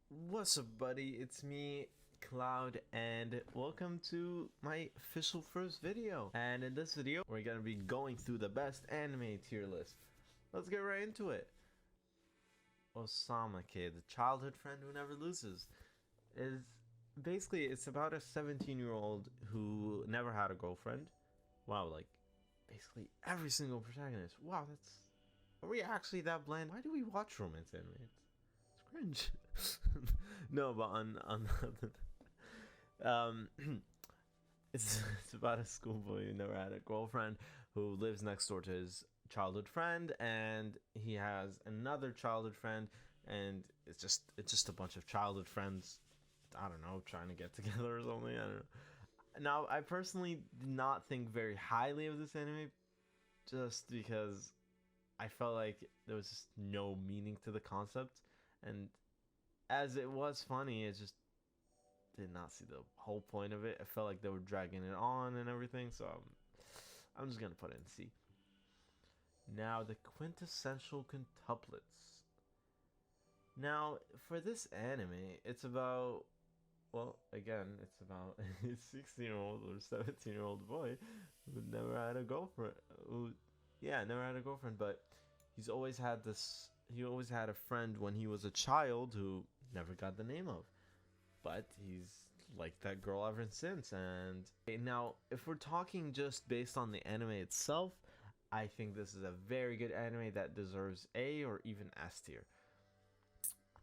What's up, buddy? It's me, Cloud, and welcome to my official first video. And in this video, we're gonna be going through the best anime tier list. Let's get right into it. Osama Kid, the childhood friend who never loses, is basically it's about a 17-year-old who never had a girlfriend. Wow, like basically every single protagonist. Wow, that's are we actually that bland? Why do we watch romance anime? It's cringe. No, but on um, it's about a schoolboy who never had a girlfriend who lives next door to his childhood friend, and he has another childhood friend, and it's just a bunch of childhood friends. I don't know, trying to get together or something. I don't know. Now, I personally did not think very highly of this anime, just because I felt like there was just no meaning to the concept, and as it was funny, it just did not see the whole point of it. I felt like they were dragging it on and everything, so I'm just gonna put it in C. Now, the quintessential quintuplets. Now, for this anime, it's about, well, again, it's about a 16-year-old or 17-year-old boy who never had a girlfriend. Never had a girlfriend, but he's always had this. He always had a friend when he was a child who never got the name of, but he's liked that girl ever since. And now, if we're talking just based on the anime itself, I think this is a very good anime that deserves A or even S tier.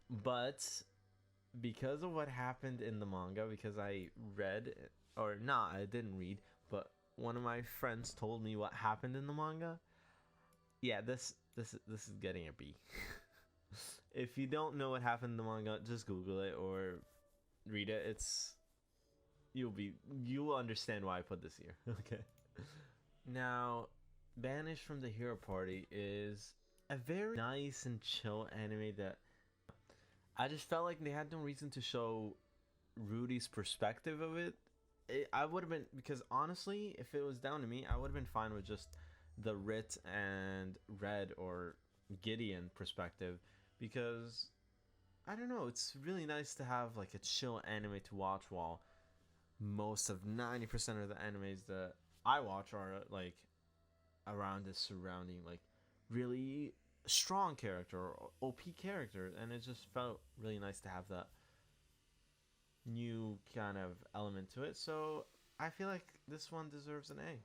But because of what happened in the manga, because I read, or not, I didn't read, but one of my friends told me what happened in the manga. Yeah, this is getting a B. If you don't know what happened in the manga, just Google it or read it. You'll understand why I put this here. Okay. Now, Banished from the Hero Party is a very nice and chill anime that I just felt like they had no reason to show Rudy's perspective of it. I would have been, because honestly, if it was down to me, I would have been fine with just the Rit and Red or Gideon perspective, because I don't know, it's really nice to have like a chill anime to watch while most of 90% of the animes that I watch are like around this surrounding like really strong character or OP character, and it just felt really nice to have that new kind of element to it. So I feel like this one deserves an A.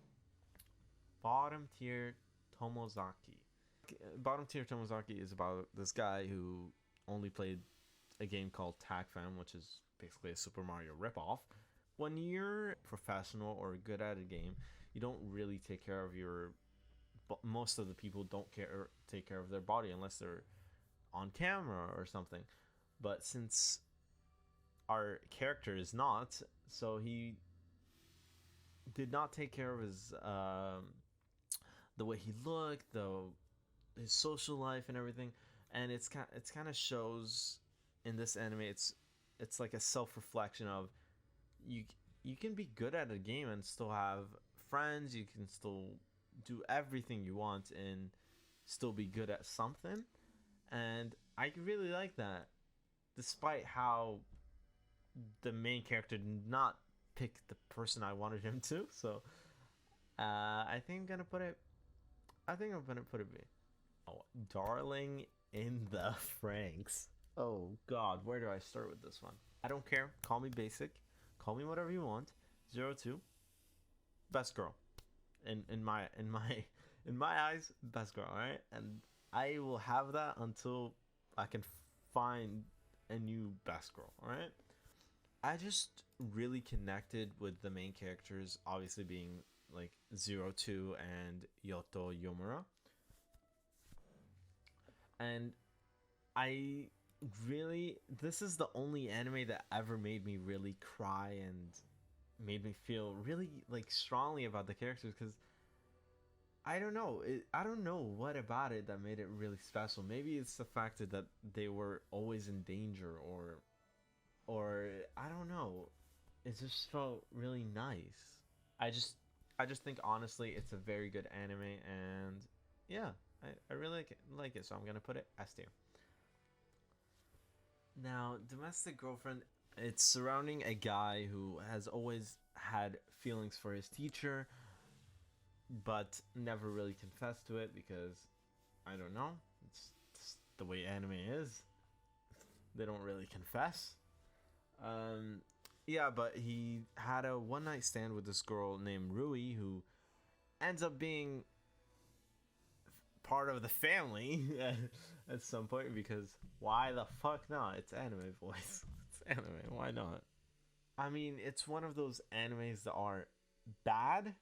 Bottom tier Tomozaki. Bottom tier Tomozaki is about this guy who only played a game called Tag Fam, which is basically a Super Mario ripoff. When you're professional or good at a game, you don't really take care of your. Most of the people don't take care of their body unless they're on camera or something. But since our character is not, so he did not take care of his the way he looked, his social life and everything, and it's kind of shows in this anime. It's like a self reflection of you you can be good at a game and still have friends. You can still do everything you want and still be good at something, and I really like that, despite how the main character did not pick the person I wanted him to. So I think I'm gonna put it. I think I'm gonna put it B. Oh, Darling in the Franks. Oh God, where do I start with this one? I don't care. Call me basic. Call me whatever you want. 02. Best girl. In my eyes, best girl. All right, and I will have that until I can find a new best girl. All right. I just really connected with the main characters, obviously being like 02 and Yoto Yomura. And I really, this is the only anime that ever made me really cry and made me feel really like strongly about the characters, because I don't know, I don't know what about it that made it really special. Maybe it's the fact that they were always in danger, or I don't know. It just felt really nice. I just I just think honestly it's a very good anime, and yeah, I really like it, so I'm gonna put it S tier. Now, Domestic Girlfriend, it's surrounding a guy who has always had feelings for his teacher, but never really confessed to it because, I don't know, it's just the way anime is. They don't really confess. Um, yeah, but he had a one night stand with this girl named Rui who ends up being part of the family at some point because why the fuck not? It's anime, boys. It's anime. Why not? I mean, it's one of those animes that are bad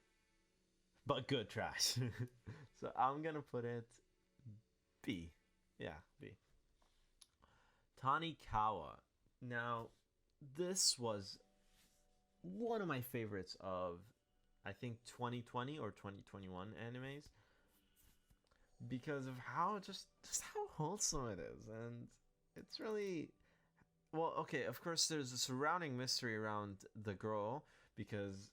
but good trash. So I'm gonna put it B. Yeah, B. Tanikawa. Now, this was one of my favorites of, I think, 2020 or 2021 animes because of how just how wholesome it is, and it's really well. Okay, of course, there's a surrounding mystery around the girl because,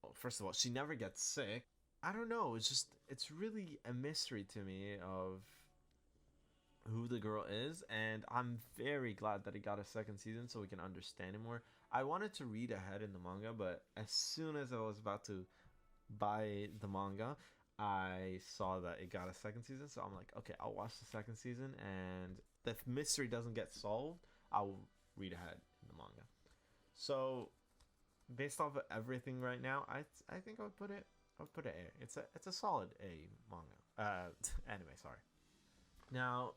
well, first of all, she never gets sick. I don't know. It's really a mystery to me of who the girl is, and I'm very glad that it got a second season so we can understand it more. I wanted to read ahead in the manga, but as soon as I was about to buy the manga, I saw that it got a second season, so I'm like, okay, I'll watch the second season, and if the mystery doesn't get solved, I'll read ahead in the manga. So, based off of everything right now, I think I would put it A. It's a solid A manga. Anime, sorry. Now,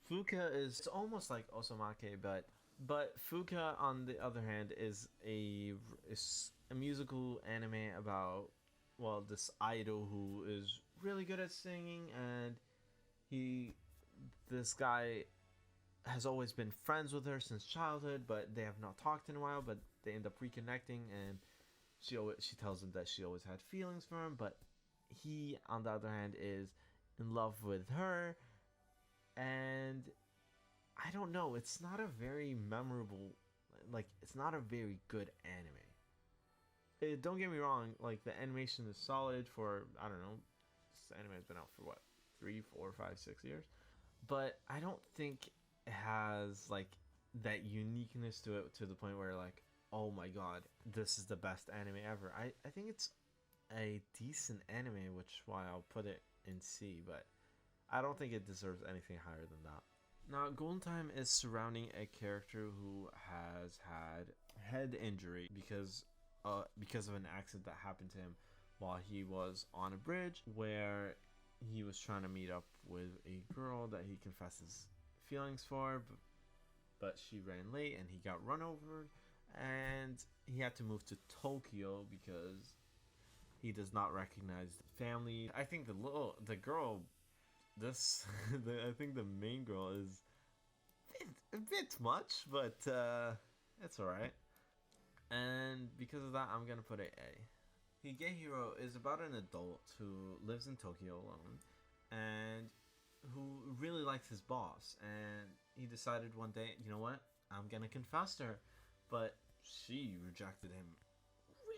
Fuka is it's almost like Osomake, but Fuka on the other hand is a musical anime about, well, this idol who is really good at singing, and he this guy has always been friends with her since childhood, but they have not talked in a while, but they end up reconnecting, and she tells him that she always had feelings for him, but he on the other hand is in love with her, and I don't know. It's not a very memorable, like it's not a very good anime. Don't get me wrong. Like the animation is solid for I don't know. This anime has been out for what 3, 4, 5, 6 years, but I don't think it has like that uniqueness to it to the point where like oh my god this is the best anime ever. I think it's a decent anime, which why I'll put it in C, but I don't think it deserves anything higher than that. Now, Golden Time is surrounding a character who has had head injury because of an accident that happened to him while he was on a bridge where he was trying to meet up with a girl that he confesses feelings for, but she ran late and he got run over, and he had to move to Tokyo because he does not recognize the family. I think the girl this I think the main girl is a bit much, but it's alright. And because of that, I'm gonna put it A. Higehiro is about an adult who lives in Tokyo alone and who really likes his boss. And he decided one day, you know what? I'm gonna confess to her. But she rejected him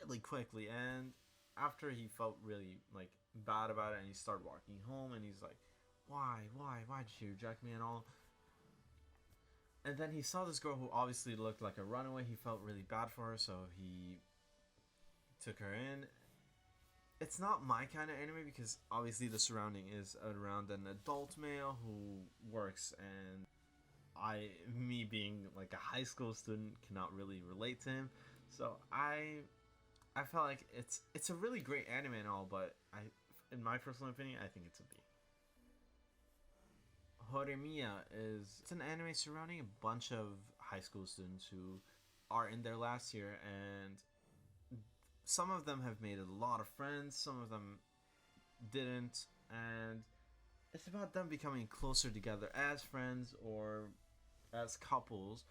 really quickly. And after he felt really like bad about it, and he started walking home, and he's like, why did she reject me and all? And then he saw this girl who obviously looked like a runaway. He felt really bad for her, so he took her in. It's not my kind of anime because obviously the surrounding is around an adult male who works, and me being like a high school student, cannot really relate to him. So I felt like it's a really great anime and all, but in my personal opinion, I think it's a B. Horimiya is it's an anime surrounding a bunch of high school students who are in their last year, and some of them have made a lot of friends, some of them didn't, and it's about them becoming closer together as friends or as couples.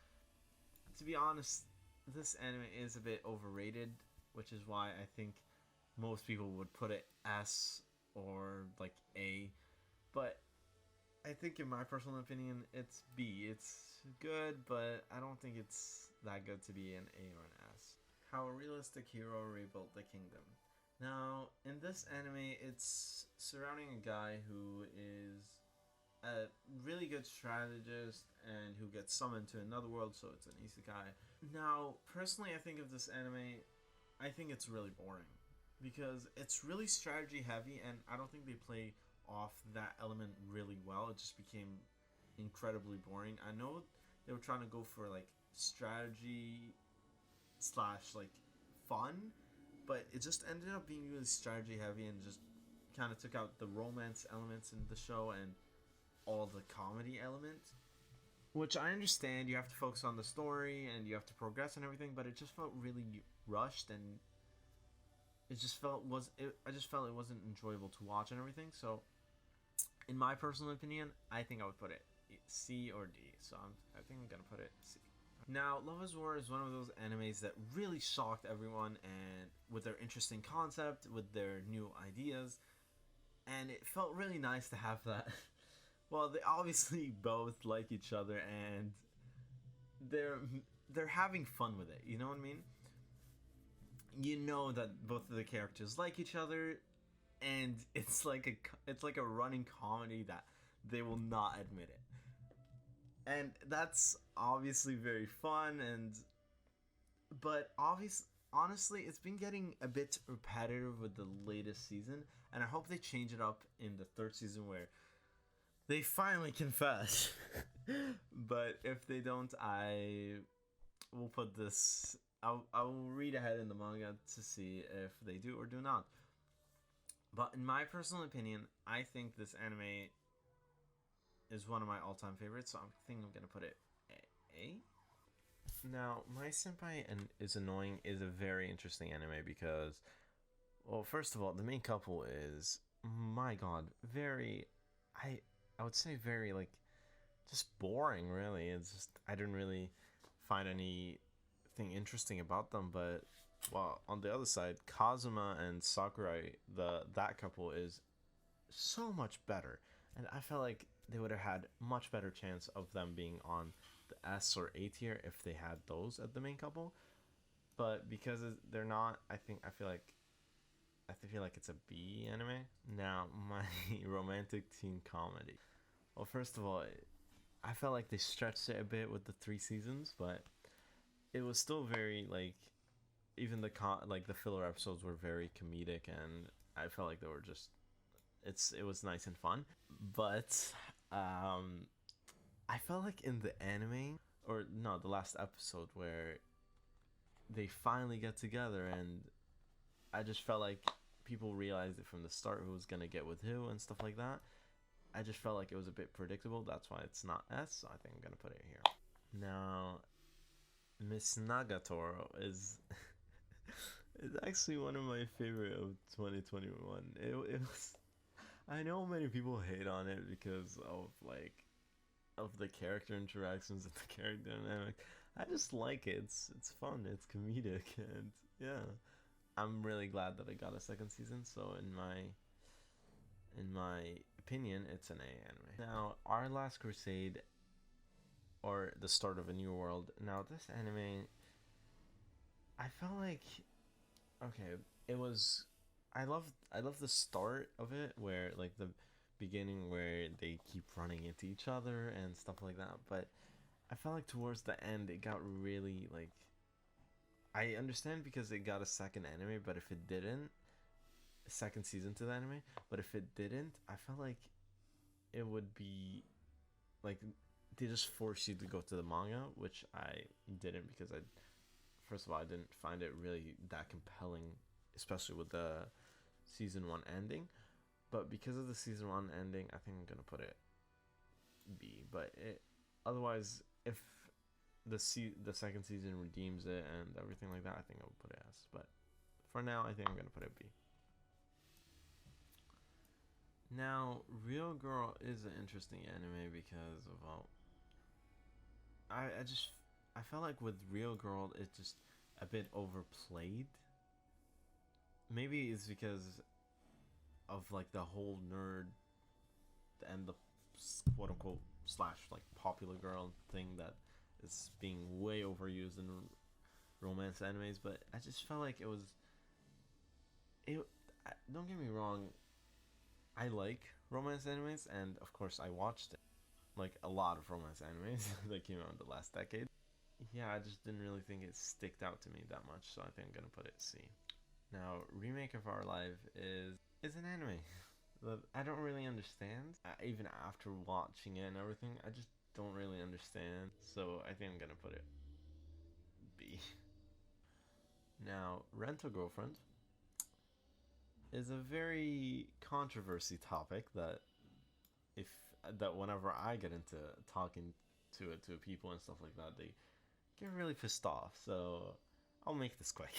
To be honest, this anime is a bit overrated, which is why I think most people would put it S or like A, but I think in my personal opinion it's B. It's good, but I don't think it's that good to be an A or an S. How a realistic hero rebuilt the kingdom. Now, in this anime, it's surrounding a guy who is a really good strategist and who gets summoned to another world, so it's an isekai. Now, personally, I think of this anime, I think it's really boring because it's really strategy heavy, and I don't think they play off that element really well. It just became incredibly boring. I know they were trying to go for like strategy slash like fun, but it just ended up being really strategy heavy and just kind of took out the romance elements in the show and all the comedy elements. Which I understand, you have to focus on the story and you have to progress and everything, but it just felt really rushed, and it just felt was it, I just felt it wasn't enjoyable to watch and everything. So, in my personal opinion, I think I would put it C or D. So I think I'm gonna put it C. Now, Love is War is one of those animes that really shocked everyone, and with their interesting concept, with their new ideas, and it felt really nice to have that. Well, they obviously both like each other, and they're they're having fun with it. You know what I mean? You know that both of the characters like each other, and it's like a running comedy that they will not admit it, and that's obviously very fun. And but honestly, it's been getting a bit repetitive with the latest season, and I hope they change it up in the third season where they finally confess. But if they don't, I will put this. I will read ahead in the manga to see if they do or do not. But in my personal opinion, I think this anime is one of my all-time favorites, so I think I'm gonna put it A. Now, My Senpai and Is Annoying is a very interesting anime because, well, first of all, the main couple is, my god, very, I would say very, like, just boring, really. It's just, I didn't really find anything interesting about them, but, well, on the other side, Kazuma and Sakurai, that couple is so much better, and I felt like they would have had much better chance of them being on the S or A tier if they had those at the main couple. But because they're not, I feel like it's a B anime. Now, my romantic teen comedy. Well, first of all, I felt like they stretched it a bit with the 3 seasons, but it was still very like, even like the filler episodes were very comedic, and I felt like they were just, it was nice and fun. But I felt like in the anime, or no, the last episode where they finally get together, and I just felt like people realized it from the start who was gonna get with who and stuff like that. I just felt like it was a bit predictable. That's why it's not S. So I think I'm gonna put it here. Now, Miss Nagatoro is is actually one of my favorite of 2021. It was. I know many people hate on it because of the character interactions and the character dynamic. I just like it. It's fun. It's comedic, and yeah, I'm really glad that I got a second season. So in my opinion, it's an A anime. Now, Our Last Crusade, or The Start of a New World. Now, this anime, I felt like, okay, it was. I love the start of it, where like the beginning where they keep running into each other and stuff like that. But I felt like towards the end it got really like, I understand because it got a second anime, but if it didn't, a second season to the anime, but if it didn't, I felt like it would be like they just force you to go to the manga, which I didn't because I, first of all, I didn't find it really that compelling, especially with the season 1 ending. But because of the season 1 ending, I think I'm gonna put it B. But otherwise, if the second season redeems it and everything like that, I think I would put it S. But for now, I think I'm gonna put it B. Now, Real Girl is an interesting anime because of I felt like with Real Girl it's just a bit overplayed. Maybe it's because of like the whole nerd and the quote unquote slash like popular girl thing that is being way overused in romance animes, but I just felt like it was, don't get me wrong, I like romance animes, and of course I watched like a lot of romance animes that came out in the last decade. Yeah, I just didn't really think it sticked out to me that much, so I think I'm gonna put it C. Now, Remake of Our Life is an anime that I don't really understand. Even after watching it and everything, I just don't really understand. So I think I'm gonna put it B. Now, Rent a Girlfriend is a very controversy topic if that whenever I get into talking to people and stuff like that, they get really pissed off. So I'll make this quick.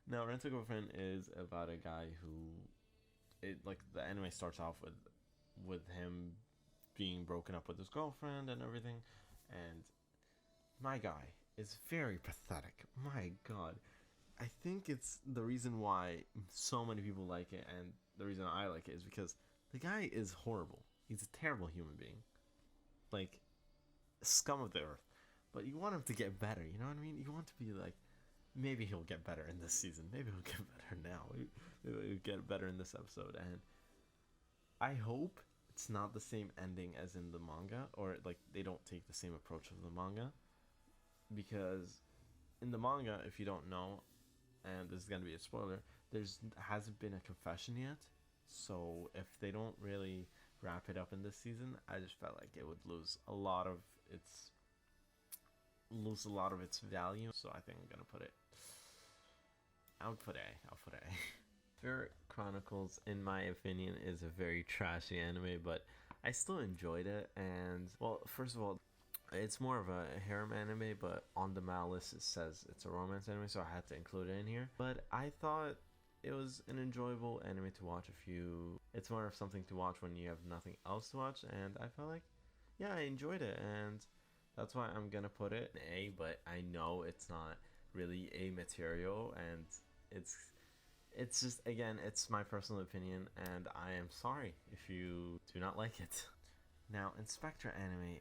Now, Rent a Girlfriend is about a guy who the anime starts off with him being broken up with his girlfriend and everything, and my guy is very pathetic. My God, I think it's the reason why so many people like it, and the reason I like it is because the guy is horrible. He's a terrible human being, like scum of the earth. But you want him to get better. You know what I mean? You want to be like, maybe he'll get better in this season. Maybe he'll get better now. Maybe he'll get better in this episode. And I hope it's not the same ending as in the manga, or like they don't take the same approach of the manga, because in the manga, if you don't know, and this is gonna be a spoiler, there's hasn't been a confession yet. So if they don't really wrap it up in this season, I just felt like it would lose a lot of its value. So I think I'm gonna put it. I'll put A. I'll put A. Spirit Chronicles, in my opinion, is a very trashy anime, but I still enjoyed it. And well, first of all, it's more of a harem anime, but on the malice it says it's a romance anime, so I had to include it in here. But I thought it was an enjoyable anime to watch it's more of something to watch when you have nothing else to watch, and I felt like, yeah, I enjoyed it, and that's why I'm gonna put it in A. But I know it's not really A material, and it's just, again, it's my personal opinion, and I am sorry if you do not like it. Now, Inspector Anime,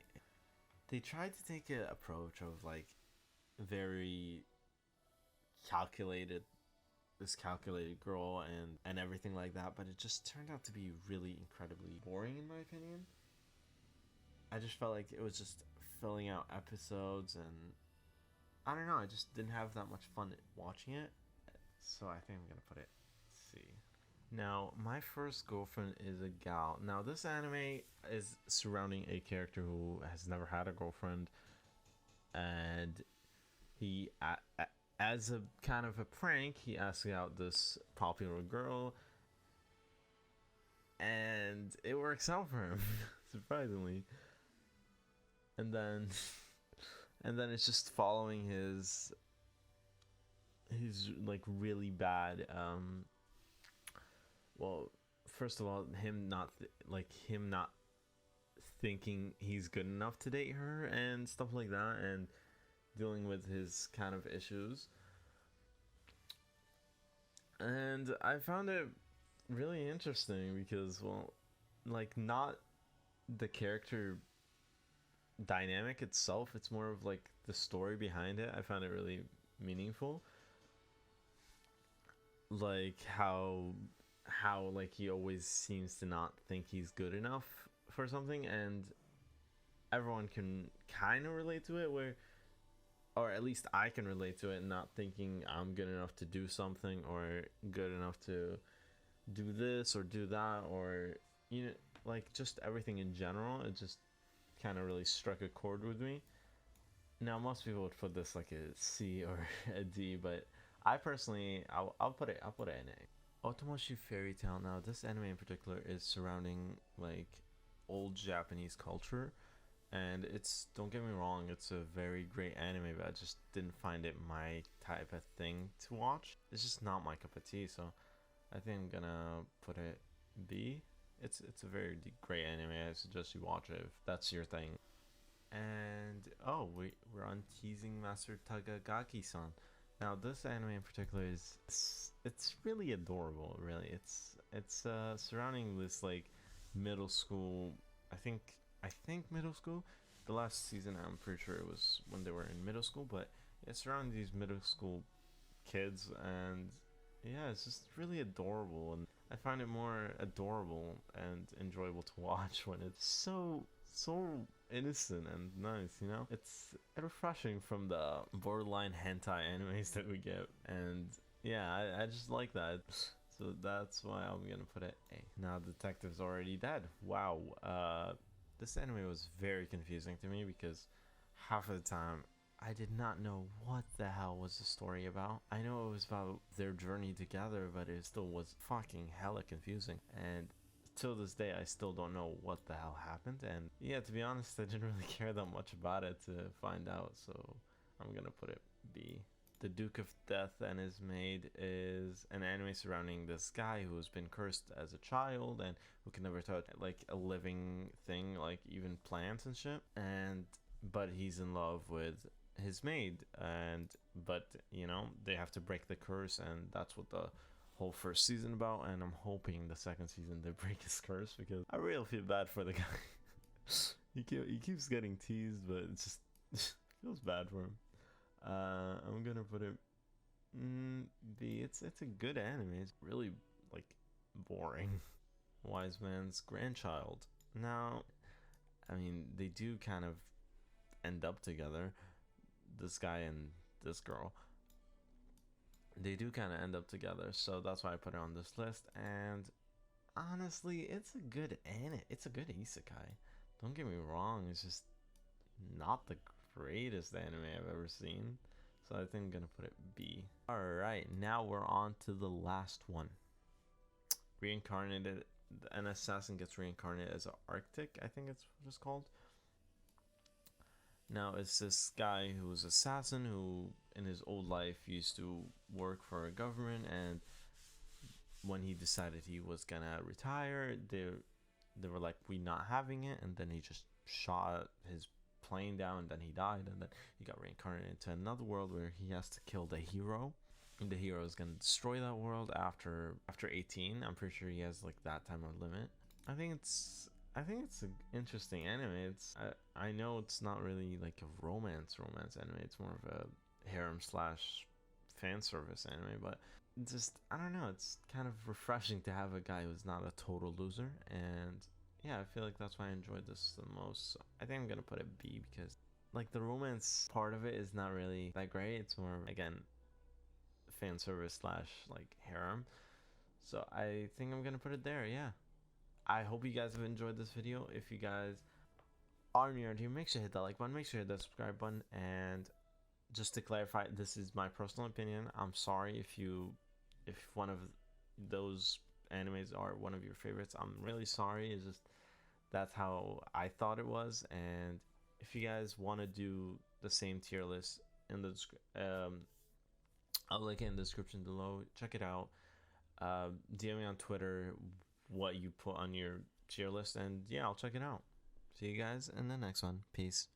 they tried to take an approach of like very calculated this calculated girl and everything like that, but it just turned out to be really incredibly boring in my opinion. I just felt like it was just filling out episodes, and I don't know, I just didn't have that much fun watching it. So I think I'm gonna put it C. Now, My First Girlfriend is a Gal. Now, this anime is surrounding a character who has never had a girlfriend, and he, as a kind of a prank, he asks out this popular girl, and it works out for him, surprisingly. And then, it's just following his like really bad well, first of all, him not thinking he's good enough to date her and stuff like that, and dealing with his kind of issues. And I found it really interesting because, well, like, not the character dynamic itself, it's more of like the story behind it. I found it really meaningful, like how like he always seems to not think he's good enough for something, and everyone can kind of relate to it, where, or at least I can relate to it, not thinking I'm good enough to do something, or good enough to do this or do that, or, you know, like just everything in general. It just kind of really struck a chord with me. Now, most people would put this like a C or a D, but I personally, I'll put it in A. Otomoshi Fairy Tale. Now, this anime in particular is surrounding like old Japanese culture, and it's, don't get me wrong, it's a very great anime, but I just didn't find it my type of thing to watch. It's just not my cup of tea, so I think I'm gonna put it B. It's a very great anime. I suggest you watch it if that's your thing. And oh, we're on Teasing Master Tagagaki-san. Now, this anime in particular it's really adorable. Really, it's surrounding this like middle school. I think middle school. The last season, I'm pretty sure it was when they were in middle school, but it's surrounding these middle school kids, and yeah, it's just really adorable. And I find it more adorable and enjoyable to watch when it's so innocent and nice, you know? It's refreshing from the borderline hentai animes that we get, and yeah, I just like that. So that's why I'm gonna put it A. Now Detective's already dead. Wow. This anime was very confusing to me because half of the time I did not know what the hell was the story about. I know it was about their journey together, but it still was fucking hella confusing. And till this day, I still don't know what the hell happened. And yeah, to be honest, I didn't really care that much about it to find out. So I'm gonna put it B. The Duke of Death and His Maid is an anime surrounding this guy who's been cursed as a child and who can never touch like a living thing, like even plants and shit. And but he's in love with his maid, and but you know they have to break the curse, and that's what the whole first season about. And I'm hoping the second season they break his curse because I really feel bad for the guy. he keeps getting teased, but it just feels bad for him. I'm gonna put it B. It's a good anime. It's really like boring. Wise Man's Grandchild. Now, I mean, they do kind of end up together. This guy and this girl. They do kind of end up together, so that's why I put it on this list. And honestly, it's a good anime. It's a good isekai. Don't get me wrong. It's just not the greatest anime I've ever seen, so I think I'm gonna put it B. Alright, now we're on to the last one. Reincarnated. An assassin gets reincarnated as an Arctic, I think it's what it's called. Now it's this guy who's an assassin who in his old life used to work for a government, and when he decided he was gonna retire, they were like, we not having it, and then he just shot his plane down, and then he died, and then he got reincarnated into another world where he has to kill the hero, and the hero is gonna destroy that world after 18. I'm pretty sure he has like that time of limit. I think it's an interesting anime. I know it's not really like a romance anime. It's more of a harem slash fan service anime, but just I don't know. It's kind of refreshing to have a guy who's not a total loser, and yeah, I feel like that's why I enjoyed this the most. So I think I'm gonna put it B because like the romance part of it is not really that great. It's more again fan service slash like harem. So I think I'm gonna put it there. Yeah. I hope you guys have enjoyed this video. If you guys are new here, make sure to hit that like button, make sure to hit that subscribe button, and just to clarify, this is my personal opinion. I'm sorry if one of those animes are one of your favorites. I'm really sorry. It's just that's how I thought it was. And if you guys want to do the same tier list in the I'll link it in the description below. Check it out. DM me on Twitter what you put on your tier list, and yeah, I'll check it out. See you guys in the next one. Peace.